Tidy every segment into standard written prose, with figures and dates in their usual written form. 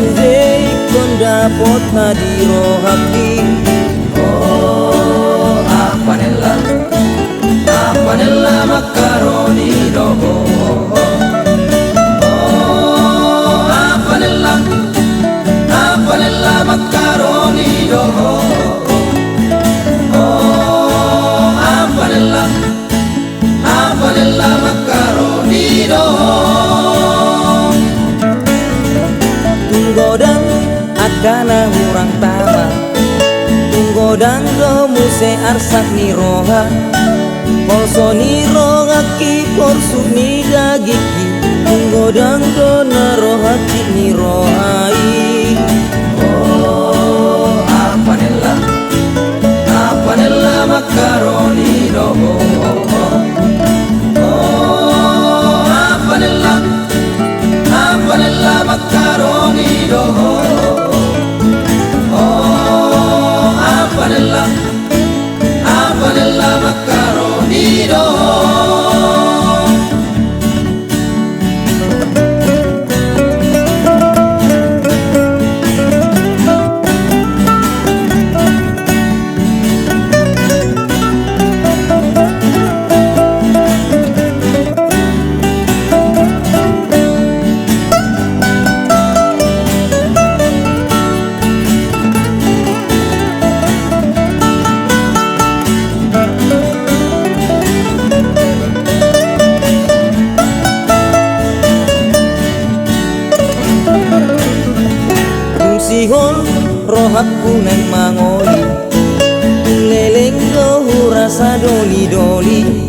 Sudei konda pota di rohaki. Oh, apa nella macaroni dogo. Oh, apa nella macaroni dogo. Oh, apa nella macaroni dogo. Tunggodang akana hurang tama, tunggodang do muse arsak ni roha. Polso ni roha ki porsu ni dagiki, tunggodang do na roha ki ni rohai. Oh, apa nella macaroni dogo. Oh, apa nella macaroni dogo. Oh, apa nella macaroni dogo. Sihon rohakku neng mangoli, leleng lo rasa doli doli.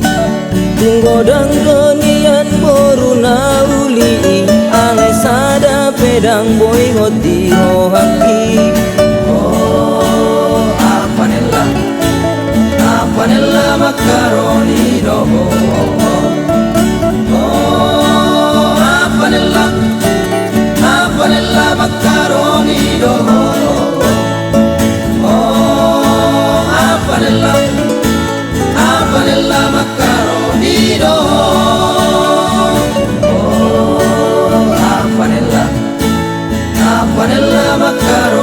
Tunggodang donian boru nauli, alai sada pedang boy hoti rohaki. Oh, apa nella macaroni dogo. Oh, apa nella macaroni dogo. Oh, apa nella macaroni dogo. Oh, apa nella macaroni